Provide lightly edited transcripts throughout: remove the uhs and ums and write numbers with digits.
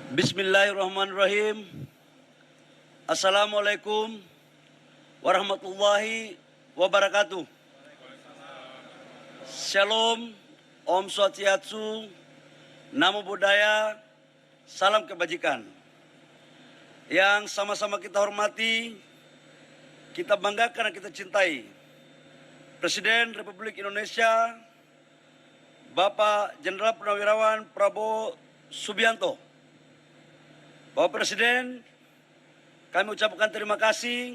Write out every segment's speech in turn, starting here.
Bismillahirrahmanirrahim. Assalamualaikum warahmatullahi wabarakatuh. Shalom, Om Swastiastu, Namo Buddhaya, salam kebajikan. Yang sama-sama kita hormati, kita banggakan dan kita cintai Presiden Republik Indonesia Bapak Jenderal Purnawirawan Prabowo Subianto. Bapak Presiden, kami ucapkan terima kasih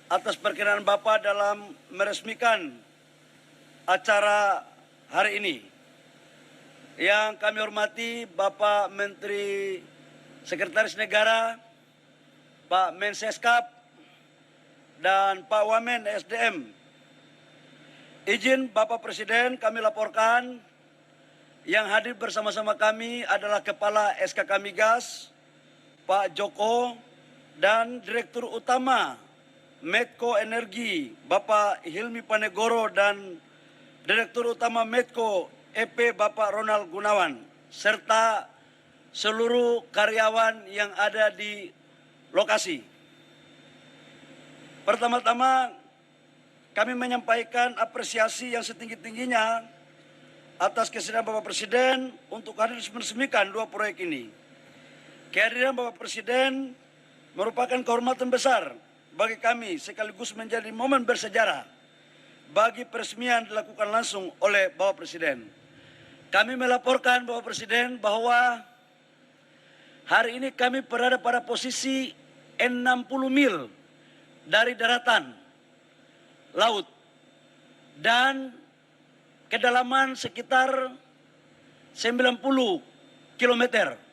atas perkenan Bapak dalam meresmikan acara hari ini. Yang kami hormati Bapak Menteri Sekretaris Negara, Pak Menseskap, dan Pak Wamen SDM. Izin Bapak Presiden kami laporkan yang hadir bersama-sama kami adalah Kepala SKK Migas, Pak Joko, dan Direktur Utama Medco Energi, Bapak Hilmi Panegoro, dan Direktur Utama Medco EP, Bapak Ronald Gunawan, serta seluruh karyawan yang ada di lokasi. Pertama-tama, kami menyampaikan apresiasi yang setinggi-tingginya atas kesediaan Bapak Presiden untuk hadir meresmikan dua proyek ini. Kehadiran Bapak Presiden merupakan kehormatan besar bagi kami sekaligus menjadi momen bersejarah bagi peresmian dilakukan langsung oleh Bapak Presiden. Kami melaporkan Bapak Presiden bahwa hari ini kami berada pada posisi 60 mil dari daratan laut dan kedalaman sekitar 90 kilometer.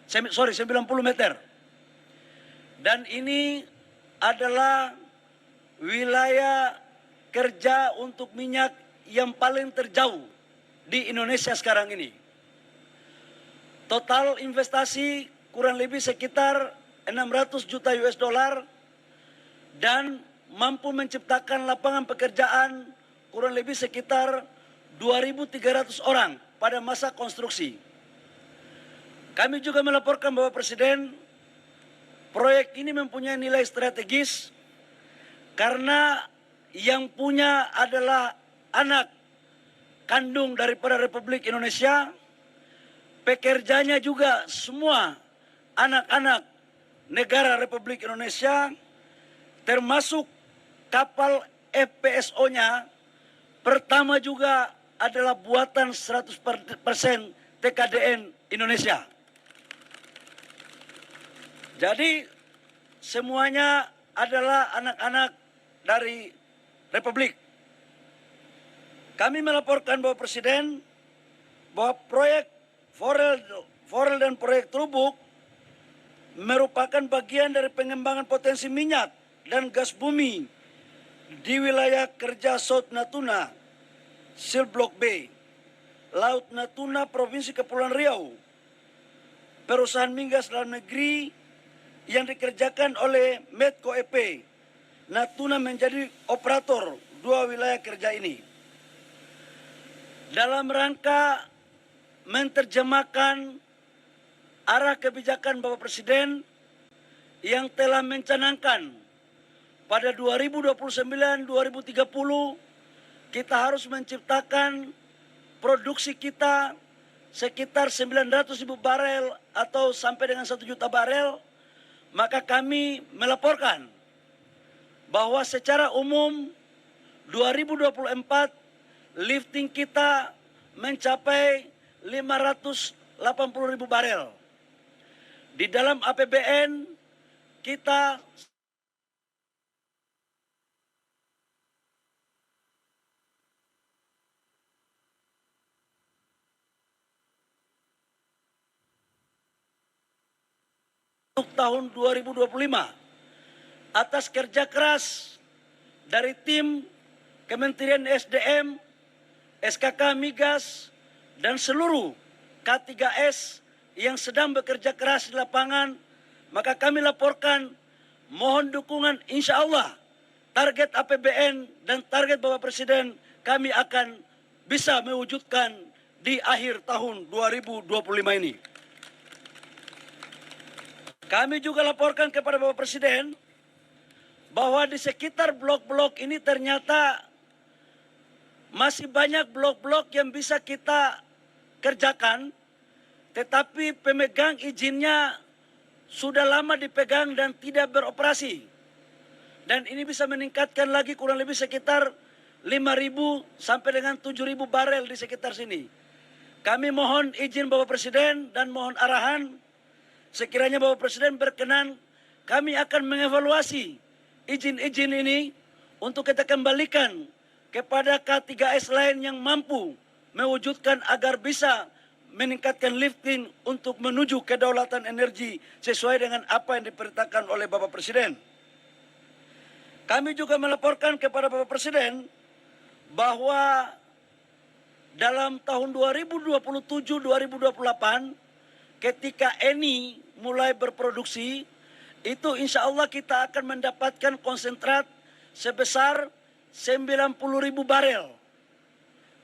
90 meter. Dan ini adalah wilayah kerja untuk minyak yang paling terjauh di Indonesia sekarang ini. Total investasi kurang lebih sekitar 600 juta US dollar dan mampu menciptakan lapangan pekerjaan kurang lebih sekitar 2.300 orang pada masa konstruksi. Kami juga melaporkan Bapak Presiden, proyek ini mempunyai nilai strategis karena yang punya adalah anak kandung daripada Republik Indonesia, pekerjanya juga semua anak-anak negara Republik Indonesia, termasuk kapal FPSO-nya pertama juga adalah buatan 100% TKDN Indonesia. Jadi semuanya adalah anak-anak dari Republik. Kami melaporkan Bapak Presiden bahwa proyek Forel dan proyek Trubuk merupakan bagian dari pengembangan potensi minyak dan gas bumi di wilayah kerja South Natuna, Seal Block B, Laut Natuna, Provinsi Kepulauan Riau. Perusahaan migas dalam negeri yang dikerjakan oleh Medco EP, Natuna menjadi operator dua wilayah kerja ini. Dalam rangka menerjemahkan arah kebijakan Bapak Presiden yang telah mencanangkan pada 2029-2030 kita harus menciptakan produksi kita sekitar 900.000 barel atau sampai dengan 1 juta barel. Maka kami melaporkan bahwa secara umum 2024 lifting kita mencapai 580.000 barel. Di dalam APBN kita untuk tahun 2025 atas kerja keras dari tim Kementerian SDM, SKK Migas, dan seluruh K3S yang sedang bekerja keras di lapangan, maka kami laporkan mohon dukungan, insya Allah target APBN dan target Bapak Presiden kami akan bisa mewujudkan di akhir tahun 2025 ini. Kami juga laporkan kepada Bapak Presiden bahwa di sekitar blok-blok ini ternyata masih banyak blok-blok yang bisa kita kerjakan, tetapi pemegang izinnya sudah lama dipegang dan tidak beroperasi. Dan ini bisa meningkatkan lagi kurang lebih sekitar 5.000 sampai dengan 7.000 barel di sekitar sini. Kami mohon izin Bapak Presiden dan mohon arahan, sekiranya Bapak Presiden berkenan, kami akan mengevaluasi izin-izin ini untuk kita kembalikan kepada K3S lain yang mampu mewujudkan agar bisa meningkatkan lifting untuk menuju kedaulatan energi sesuai dengan apa yang diperintahkan oleh Bapak Presiden. Kami juga melaporkan kepada Bapak Presiden bahwa dalam tahun 2027-2028 ketika ENI mulai berproduksi, itu insya Allah kita akan mendapatkan konsentrat sebesar 90.000 barel.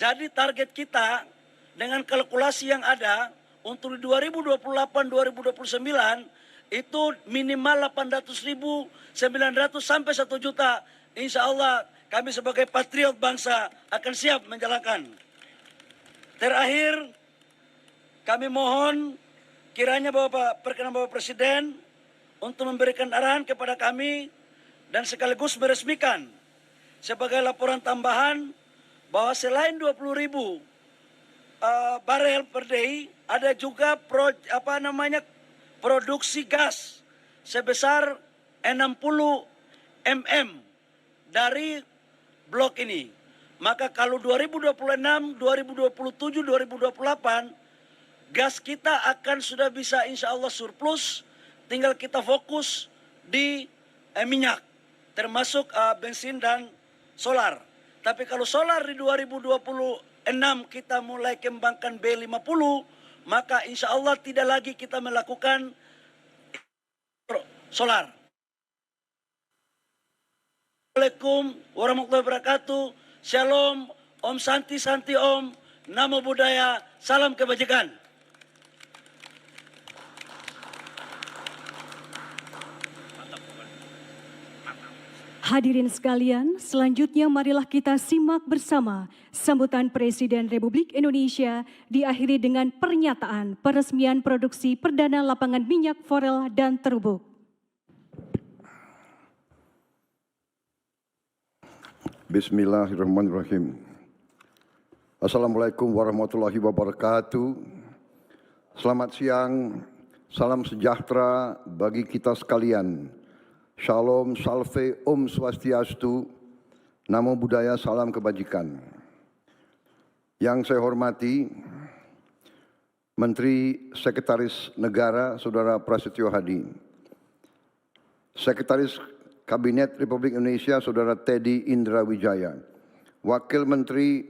Jadi target kita dengan kalkulasi yang ada untuk 2028-2029 itu minimal 800.000, 900 sampai 1 juta. Insya Allah kami sebagai patriot bangsa akan siap menjalankan. Terakhir, kami mohon kiranya perkenan Bapak Presiden untuk memberikan arahan kepada kami dan sekaligus meresmikan sebagai laporan tambahan bahwa selain 20.000 barel per day, ada juga produksi gas sebesar 60 mm dari blok ini. Maka kalau 2026, 2027, 2028 gas kita akan sudah bisa insya Allah surplus, tinggal kita fokus di minyak, termasuk bensin dan solar. Tapi kalau solar di 2026 kita mulai kembangkan B50, maka insya Allah tidak lagi kita melakukan solar. Assalamualaikum warahmatullahi wabarakatuh. Shalom, Om Santi Santi Om, Namo Buddhaya, salam kebajikan. Hadirin sekalian, selanjutnya marilah kita simak bersama sambutan Presiden Republik Indonesia diakhiri dengan pernyataan peresmian produksi perdana lapangan minyak forel dan terubuk. Bismillahirrahmanirrahim. Assalamualaikum warahmatullahi wabarakatuh. Selamat siang, salam sejahtera bagi kita sekalian. Shalom, salve, Om Swastiastu, Namo Buddhaya, salam kebajikan. Yang saya hormati Menteri Sekretaris Negara Saudara Prasetyo Hadi, Sekretaris Kabinet Republik Indonesia Saudara Teddy Indra Wijaya, Wakil Menteri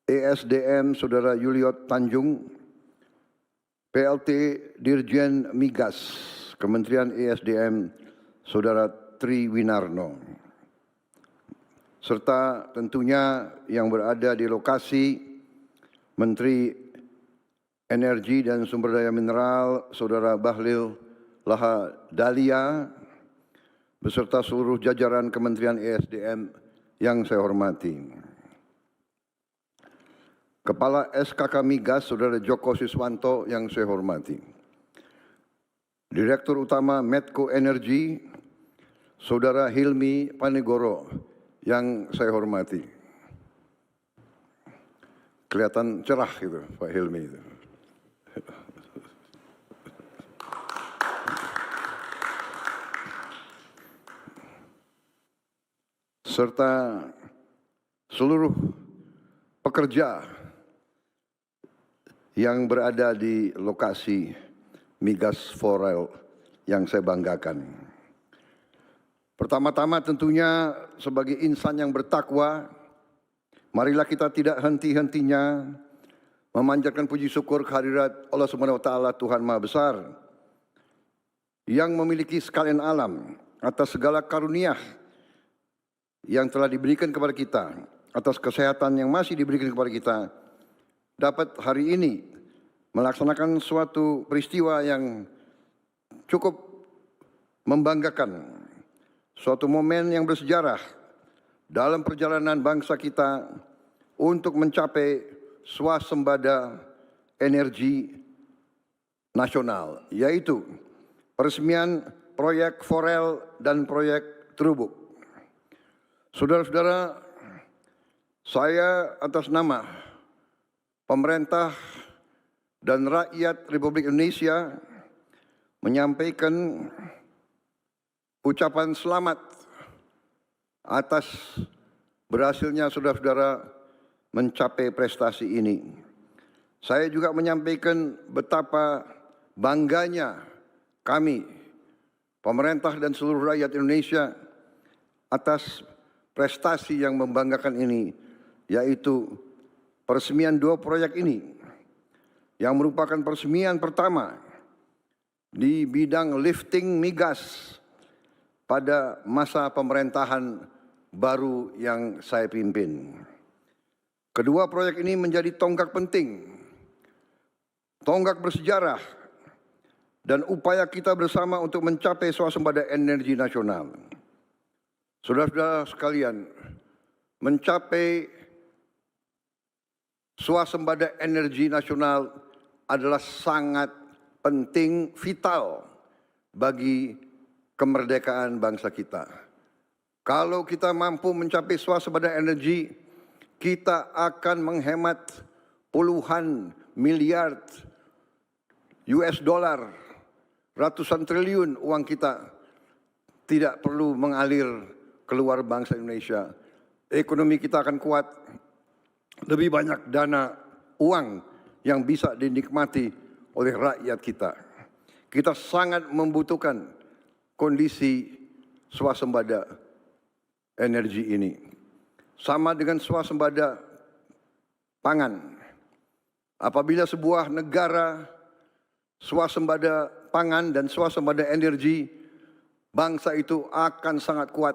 ESDM Saudara Yuliot Tanjung, PLT Dirjen Migas Kementerian ESDM Saudara Tri Winarno, serta tentunya yang berada di lokasi Menteri Energi dan Sumber Daya Mineral Saudara Bahlil Lahadalia, beserta seluruh jajaran Kementerian ESDM yang saya hormati. Kepala SKK Migas Saudara Joko Siswanto yang saya hormati. Direktur Utama Medco Energy Saudara Hilmi Panegoro yang saya hormati. Kelihatan cerah gitu Pak Hilmi itu. Serta seluruh pekerja yang berada di lokasi migas forel yang saya banggakan. Pertama-tama tentunya sebagai insan yang bertakwa, marilah kita tidak henti-hentinya memanjatkan puji syukur kehadirat Allah Subhanahu wa taala Tuhan Maha Besar yang memiliki sekalian alam atas segala karunia yang telah diberikan kepada kita, atas kesehatan yang masih diberikan kepada kita, dapat hari ini melaksanakan suatu peristiwa yang cukup membanggakan, suatu momen yang bersejarah dalam perjalanan bangsa kita untuk mencapai swasembada energi nasional, yaitu peresmian proyek Forel dan proyek Trubuk. Saudara-saudara, saya atas nama pemerintah dan rakyat Republik Indonesia menyampaikan ucapan selamat atas berhasilnya saudara-saudara mencapai prestasi ini. Saya juga menyampaikan betapa bangganya kami, pemerintah dan seluruh rakyat Indonesia atas prestasi yang membanggakan ini, yaitu peresmian 2 proyek ini yang merupakan peresmian pertama di bidang lifting migas pada masa pemerintahan baru yang saya pimpin. Kedua proyek ini menjadi tonggak penting, tonggak bersejarah, dan upaya kita bersama untuk mencapai swasembada energi nasional. Saudara-saudara sekalian, mencapai swasembada energi nasional adalah sangat penting, vital bagi kemerdekaan bangsa kita. Kalau kita mampu mencapai swasembada energi, kita akan menghemat puluhan miliar US dollar, ratusan triliun uang kita tidak perlu mengalir keluar bangsa Indonesia. Ekonomi kita akan kuat, lebih banyak dana uang yang bisa dinikmati oleh rakyat kita. Kita sangat membutuhkan kondisi swasembada energi ini. Sama dengan swasembada pangan. Apabila sebuah negara swasembada pangan dan swasembada energi, bangsa itu akan sangat kuat.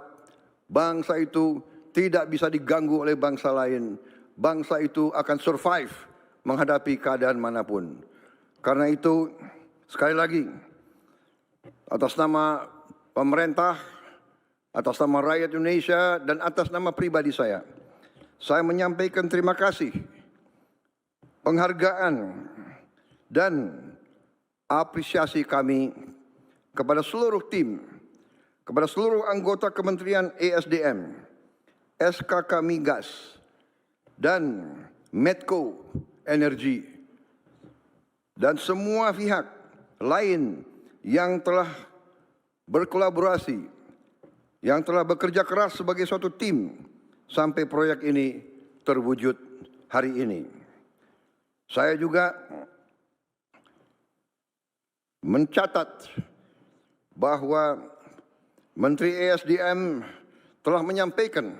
Bangsa itu tidak bisa diganggu oleh bangsa lain. Bangsa itu akan survive menghadapi keadaan manapun. Karena itu, sekali lagi, atas nama pemerintah, atas nama rakyat Indonesia, dan atas nama pribadi saya menyampaikan terima kasih, penghargaan, dan apresiasi kami kepada seluruh tim, kepada seluruh anggota Kementerian ESDM, SKK Migas, dan Medco Energi, dan semua pihak lain yang telah berkolaborasi, yang telah bekerja keras sebagai suatu tim sampai proyek ini terwujud hari ini. Saya juga mencatat bahwa Menteri ESDM telah menyampaikan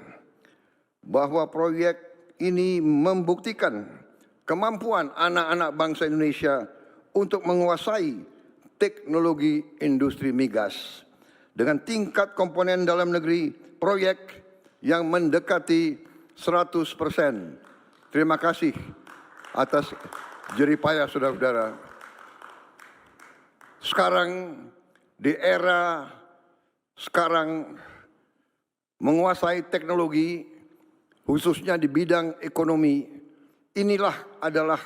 bahwa proyek ini membuktikan kemampuan anak-anak bangsa Indonesia untuk menguasai teknologi industri migas dengan tingkat komponen dalam negeri proyek yang mendekati 100%. Terima kasih atas jeripaya saudara-saudara. Sekarang di era sekarang menguasai teknologi khususnya di bidang ekonomi, inilah adalah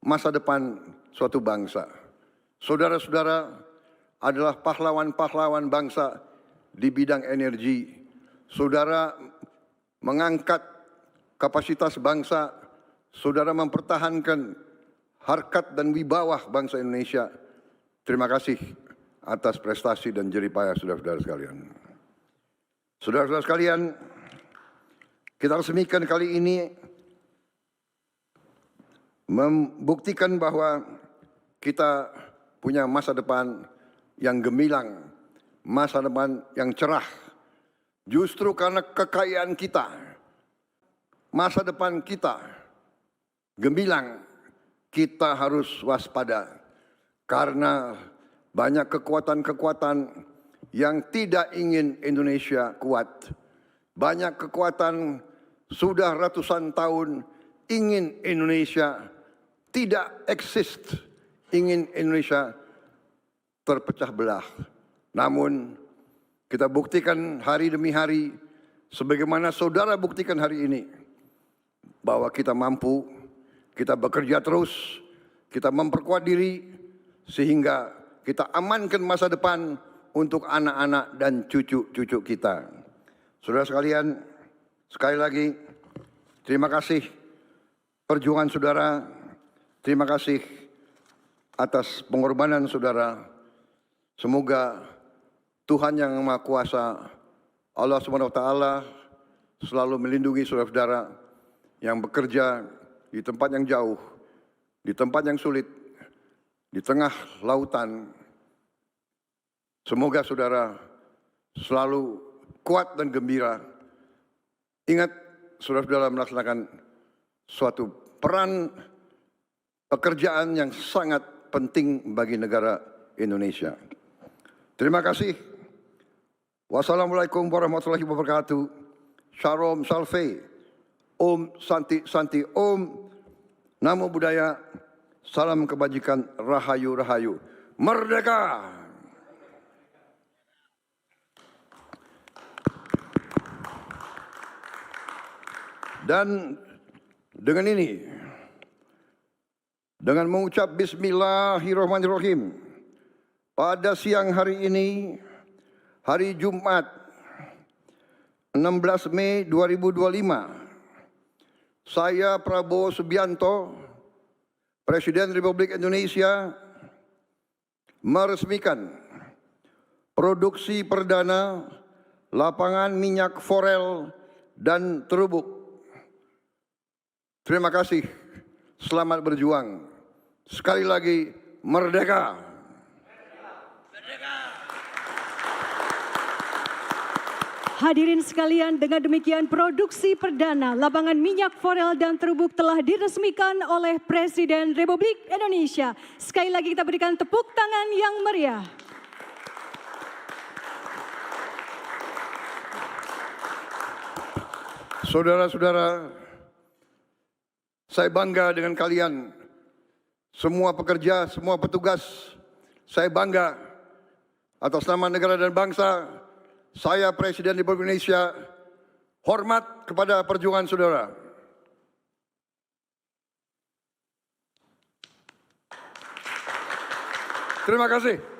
masa depan suatu bangsa. Saudara-saudara adalah pahlawan-pahlawan bangsa di bidang energi. Saudara mengangkat kapasitas bangsa, saudara mempertahankan harkat dan wibawa bangsa Indonesia. Terima kasih atas prestasi dan jeripaya saudara-saudara sekalian. Saudara-saudara sekalian, kita resmikan kali ini membuktikan bahwa kita punya masa depan yang gemilang, masa depan yang cerah. Justru karena kekayaan kita, masa depan kita gemilang, kita harus waspada. Karena banyak kekuatan-kekuatan yang tidak ingin Indonesia kuat. Banyak kekuatan sudah ratusan tahun ingin Indonesia tidak exist, ingin Indonesia terpecah belah. Namun kita buktikan hari demi hari, sebagaimana saudara buktikan hari ini, bahwa kita mampu, kita bekerja terus, kita memperkuat diri, sehingga kita amankan masa depan untuk anak-anak dan cucu-cucu kita. Saudara sekalian, sekali lagi, terima kasih perjuangan saudara, terima kasih atas pengorbanan saudara. Semoga Tuhan yang Maha Kuasa, Allah Subhanahu wa Ta'ala, selalu melindungi saudara-saudara yang bekerja di tempat yang jauh, di tempat yang sulit, di tengah lautan. Semoga saudara selalu kuat dan gembira. Ingat, saudara-saudara melaksanakan suatu peran pekerjaan yang sangat penting bagi negara Indonesia. Terima kasih. Wassalamualaikum warahmatullahi wabarakatuh. Shalom Salve. Om Santi Santi Om. Namo Buddhaya. Salam kebajikan. Rahayu Rahayu. Merdeka! Dan dengan ini, dengan mengucap Bismillahirrahmanirrahim, pada siang hari ini, hari Jumat 16 Mei 2025, saya Prabowo Subianto, Presiden Republik Indonesia, meresmikan produksi perdana lapangan minyak forel dan terubuk. Terima kasih, selamat berjuang. Sekali lagi, merdeka! Hadirin sekalian, dengan demikian produksi perdana lapangan minyak forel dan terubuk telah diresmikan oleh Presiden Republik Indonesia. Sekali lagi kita berikan tepuk tangan yang meriah. Saudara-saudara, saya bangga dengan kalian, semua pekerja, semua petugas. Saya bangga atas nama negara dan bangsa. Saya Presiden Republik Indonesia, hormat kepada perjuangan saudara. Terima kasih.